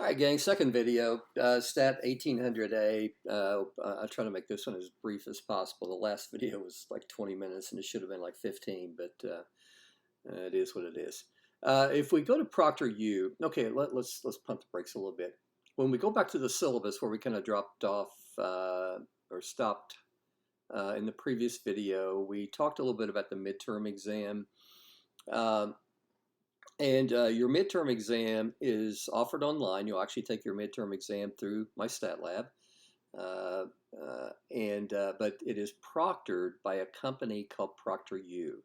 All right, gang, second video, Stat1800A. I'll try to make this one as brief as possible. The last video was like 20 minutes and it should have been like 15, but it is what it is. If we go to ProctorU, okay, let's pump the brakes a little bit. When we go back to the syllabus where we kind of dropped off or stopped in the previous video, we talked a little bit about the midterm exam. Your midterm exam is offered online. You'll actually take your midterm exam through my stat lab. But it is proctored by a company called ProctorU.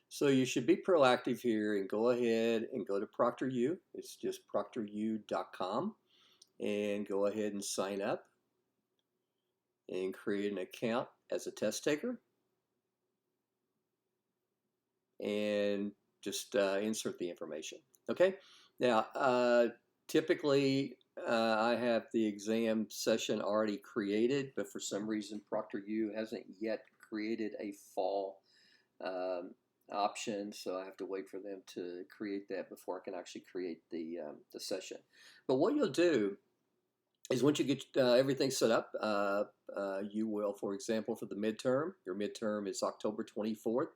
So you should be proactive here and go ahead and go to ProctorU. It's just ProctorU.com and go ahead and sign up and create an account as a test taker. And just insert the information. Okay. Now, typically, I have the exam session already created, but for some reason, ProctorU hasn't yet created a fall option, so I have to wait for them to create that before I can actually create the session. But what you'll do is once you get everything set up, you will, for example, for the midterm, your midterm is October 24th.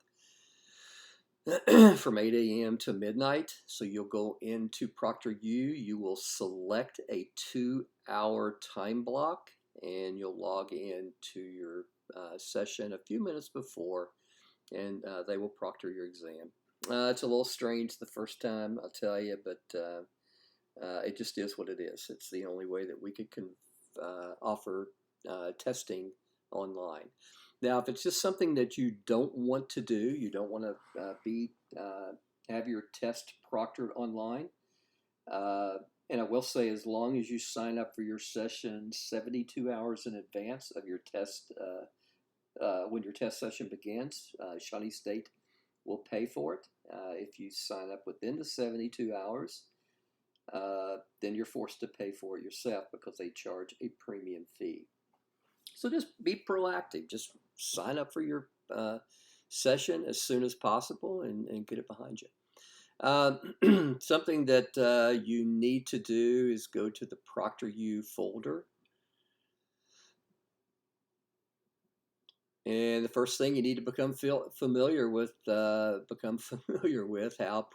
From 8 a.m. to midnight. So you'll go into ProctorU, you will select a 2-hour time block, and you'll log in to your session a few minutes before, and they will proctor your exam. It's a little strange the first time, I'll tell you, but it just is what it is. It's the only way that we could offer testing online. Now, if it's just something that you don't want to do, you don't want to have your test proctored online, and I will say, as long as you sign up for your session 72 hours in advance of your test, when your test session begins, Shawnee State will pay for it. If you sign up within the 72 hours, then you're forced to pay for it yourself because they charge a premium fee. So just be proactive. Just sign up for your session as soon as possible and get it behind you. Something that you need to do is go to the ProctorU folder. And the first thing you need to become familiar with how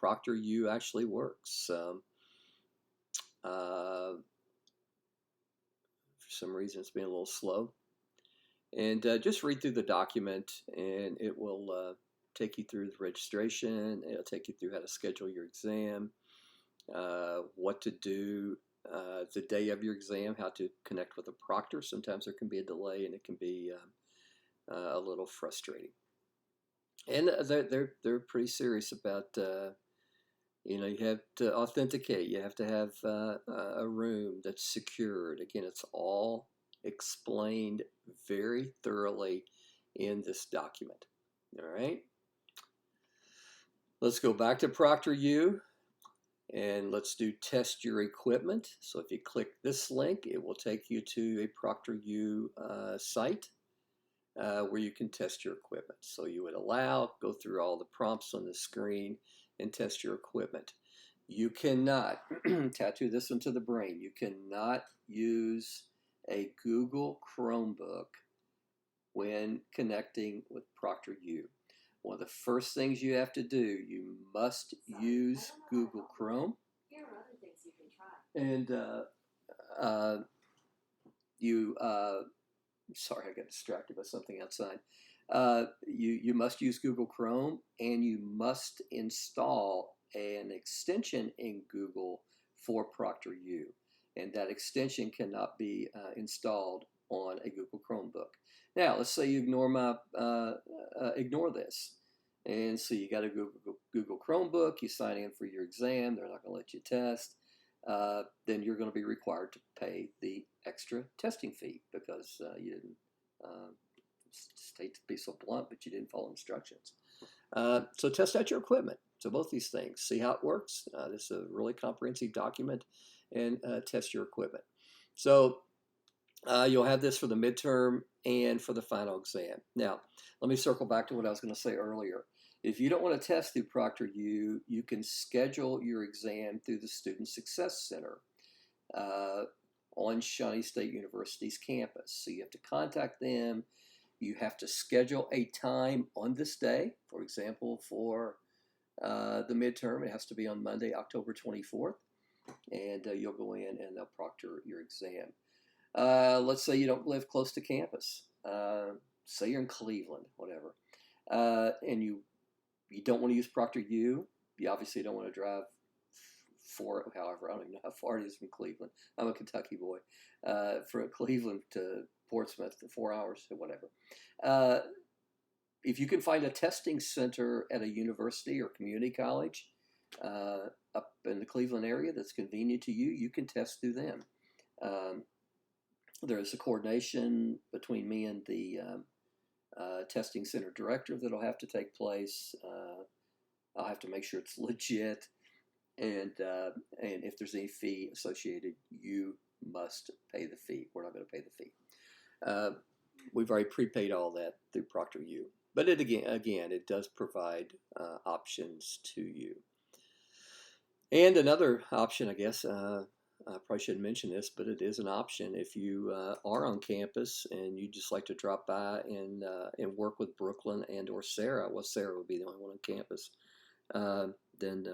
ProctorU actually works. For some reason, it's been a little slow. And just read through the document, and it will take you through the registration. It'll take you through how to schedule your exam, what to do the day of your exam, how to connect with a proctor. Sometimes there can be a delay, and it can be a little frustrating. And they're pretty serious about you have to authenticate. You have to have a room that's secured. Again, it's all explained very thoroughly in this document. All right. Let's go back to ProctorU and let's do test your equipment. So if you click this link, it will take you to a ProctorU site where you can test your equipment. So you would go through all the prompts on the screen and test your equipment. You cannot tattoo this into the brain. You cannot use a Google Chromebook when connecting with ProctorU. One of the first things you have to do, you must use Google Chrome. Here are other things you can try. And sorry, I got distracted by something outside. You must use Google Chrome, and you must install an extension in Google for ProctorU. And that extension cannot be installed on a Google Chromebook. Now, let's say you ignore this. And so you got a Google Chromebook, you sign in for your exam, they're not going to let you test. Then you're going to be required to pay the extra testing fee because you didn't, hate to be so blunt, but you didn't follow instructions. So test out your equipment. So both these things, see how it works. This is a really comprehensive document, and test your equipment. So you'll have this for the midterm and for the final exam. Now, let me circle back to what I was going to say earlier. If you don't want to test through ProctorU, you can schedule your exam through the Student Success Center. on Shawnee State University's campus. So you have to contact them. You have to schedule a time on this day. For example, for the midterm, it has to be on Monday, October 24th, and you'll go in and they'll proctor your exam. Let's say you don't live close to campus. Say you're in Cleveland, whatever, and you don't want to use ProctorU. You obviously don't want to drive however, I don't even know how far it is from Cleveland. I'm a Kentucky boy. From Cleveland to Portsmouth, 4 hours or whatever. If you can find a testing center at a university or community college up in the Cleveland area that's convenient to you, you can test through them. There's a coordination between me and the testing center director that'll have to take place. I'll have to make sure it's legit, and if there's any fee associated, you must pay the fee. We're not going to pay the fee. We've already prepaid all that through ProctorU, but it does provide options to you. And another option, I guess, I probably shouldn't mention this, but it is an option if you are on campus and you just like to drop by and work with Brooklyn and or Sarah. Well, Sarah would be the only one on campus. Then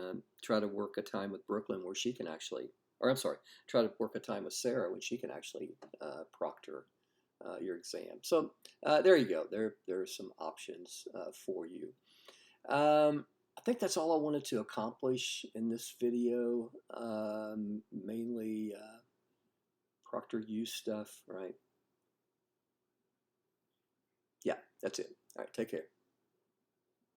try to work a time with Brooklyn where she can actually, or I'm sorry, try to work a time with Sarah when she can actually proctor your exam. So there you go. There are some options for you. I think that's all I wanted to accomplish in this video. Mainly ProctorU stuff, right? Yeah, that's it. All right, take care.